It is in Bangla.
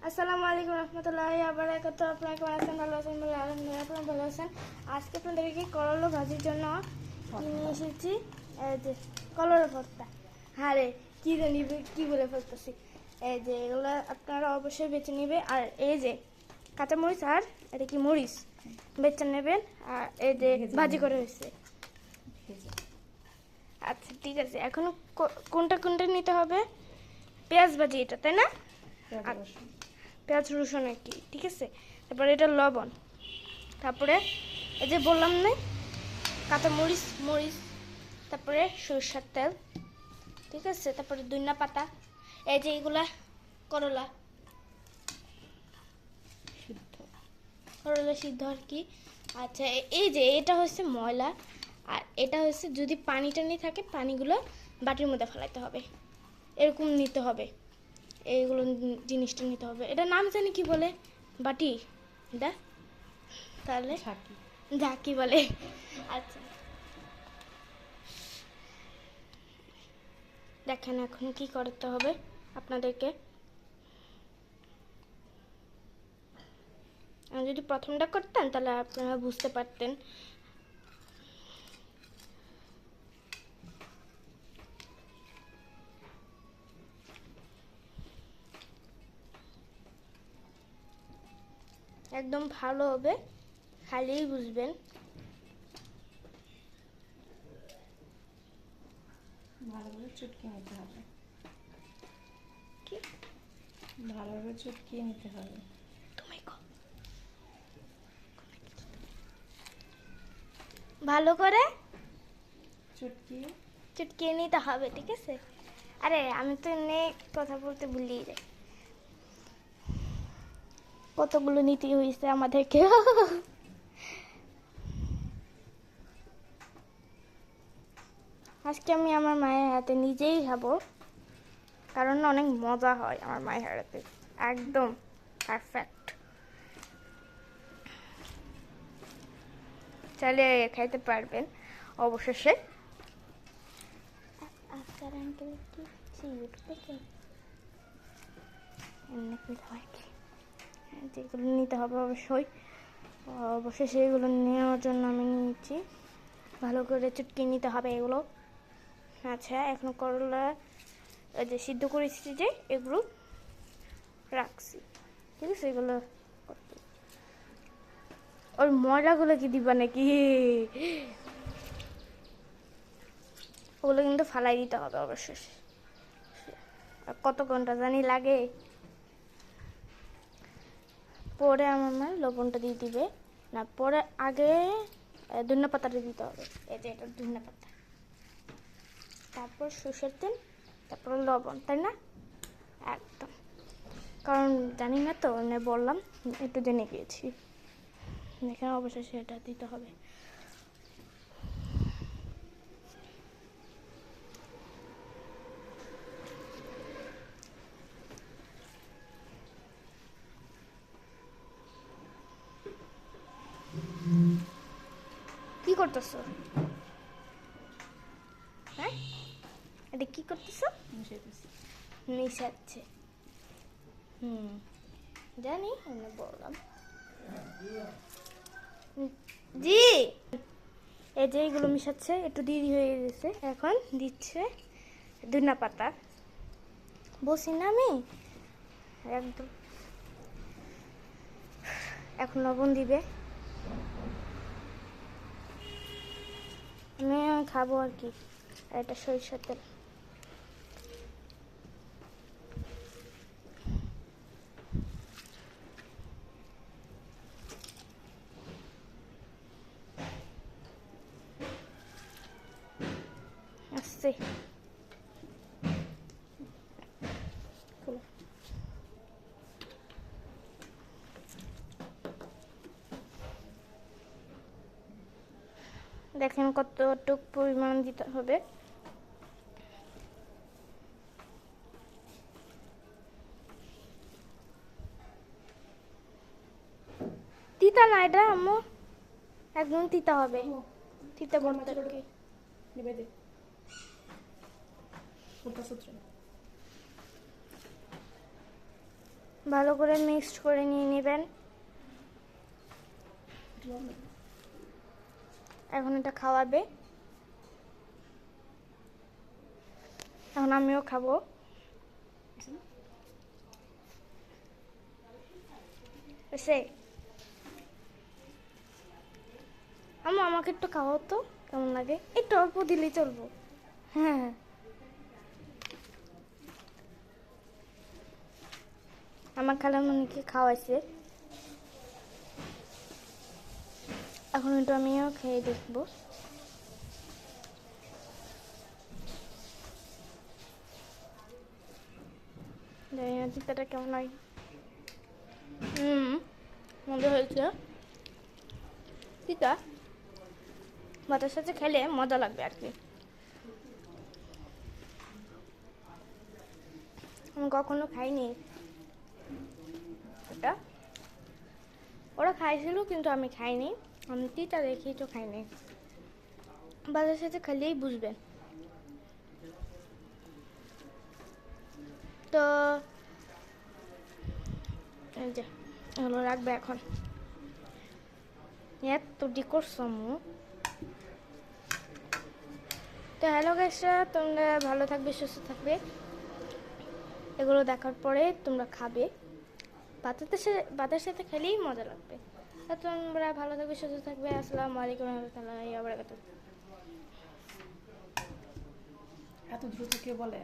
আসসালামু আলাইকুম রহমতুল্লাহি ওয়া বারাকাতুহু। আপনারা কেমন আছেন? ভালো আছেন? বলে আলহামদুলিল্লাহ আপনারা ভালো আছেন। আজকে আপনাদেরকে করলা ভাজির জন্য নিয়ে এসেছি এই যে কলার ভর্তা। আরে কি জানি কি বলে ফেলতেছি। এই যে এগুলো আপনারা অবশ্যই বেছে নেবে। আর এই যে কাঁচামরিচ আর এটা কি মরিচ বেছে নেবেন। আর এই যে ভাজি করে হয়েছে। আচ্ছা ঠিক আছে, এখন কোনটা কোনটা নিতে হবে? পেঁয়াজ ভাজি এটা, তাই না? পেঁয়াজ রসুন আর কি, ঠিক আছে। তারপরে এটা লবণ, তারপরে এই যে বললাম না কাঁচা মরিচ মরিচ, তারপরে সরষের তেল, ঠিক আছে। তারপরে ধনিয়া পাতা, এই যে এগুলা করলা করলা সিদ্ধ আর কি। আচ্ছা এই যে এটা হচ্ছে ময়লা, আর এটা হচ্ছে যদি পানি টানি থাকে পানিগুলো বাটির মধ্যে ফেলাইতে হবে, এরকম নিতে হবে। এইগুলো জিনিসটা নিতে হবে। এটা নাম জানি কি বলে, বাটি এটা তাহলে ঝাঁকি বলে। আচ্ছা দেখেন এখন কি করতে হবে আপনাদেরকে। যদি প্রথমটা করতেন তাহলে আপনারা বুঝতে পারতেন। একদম ভালো হবে, খালিই বুঝবেন। ভালোভাবে চটকিয়ে নিতে হবে। কি ভালোভাবে চটকিয়ে নিতে হবে। তুমি ভালো করে চটকিয়ে নিতে হবে, ঠিক আছে। আরে আমি তো এমনি কথা বলতে ভুলিয়ে যাই। কতগুলো নীতি হয়েছে আমাদেরকে। আজকে আমি আমার মায়ের হাতে নিজেই খাবো, কারণ অনেক মজা হয় আমার মায়ের হাতে, একদম পারফেক্ট। চাইলে খাইতে পারবেন অবশেষে। আজকাল আঙ্কেল কি যেগুলো নিতে হবে অবশ্যই অবশেষে এগুলো নেওয়ার জন্য আমি নিয়েছি। ভালো করে চুটকি নিতে হবে এগুলো। আচ্ছা এখন করলা যে সিদ্ধ করেছি যে এগুলো রাখছি, ঠিক আছে। এগুলো ওর ময়লাগুলো কি দিবা নাকি? ওগুলো কিন্তু ফালাই দিতে হবে অবশ্যই। কত ঘন্টা জানি লাগে, পরে আমার মা লবণটা দিয়ে দিবে। না পরে আগে ধনিয়া পাতাটা দিতে হবে। এই যে এটা ধনিয়া পাতা, তারপর সরষের তেল, তারপর লবণ, তাই না? একদম, কারণ জানি না তো বললাম, একটু জেনে গিয়েছি। এখানে অবশ্যই সেটা দিতে হবে। কি করতেছো? হ্যাঁ এটা কি করতেছো? মিশাচ্ছে। জানি আমি বললাম। জি এই যে এগুলো মিশাচ্ছে, একটু দেরি হয়ে গেছে। এখন দিচ্ছে ধনিয়া পাতা, বসি না আমি একদম। এখন লবণ দিবে, আমি খাবো আর কি। এটা সরিষার তেল, আসছে। দেখেন কতটুক পরিমাণ দিতে হবে। তিতা না এটা আম্মু, একদম তিতা হবে। তিতা বলতে কি ভালো করে মিক্সড করে নিয়ে নেবেন। এখন এটা খাওয়াবে, এখন আমিও খাবো। এসে আমাকে একটু খাওয়াও তো, কেমন লাগে? একটু অল্প দিলেই চলবো। হ্যাঁ, আমার খালামণিকে খাওয়াইছে, এখন একটু আমিও খেয়ে দেখবো। জানি না চিন্তাটা কেমন হয়। মজা হয়েছে। পিতা ভাতের সাথে খেলে মজা লাগবে আর কি। আমি কখনো খাইনি এটা, ওরা খাইছিল কিন্তু আমি খাইনি। আমি তিতা দেখেই তো খাইনি। ভাতের সাথে খেলেই বুঝবেন। তো এই যে এগুলো রাখবে এখন। এত করছো আম্মু। তো হ্যালো গাইসরা, তোমরা ভালো থাকবে, সুস্থ থাকবে। এগুলো দেখার পরে তোমরা খাবে, ভাতের সাথে খেলেই মজা লাগবে। তো তোমরা ভালো থাকবে, সুস্থ থাকবে। আসসালামু আলাইকুম ওয়া রাহমাতুল্লাহি ওয়া বারাকাতুহু। এত দ্রুত কে বলে?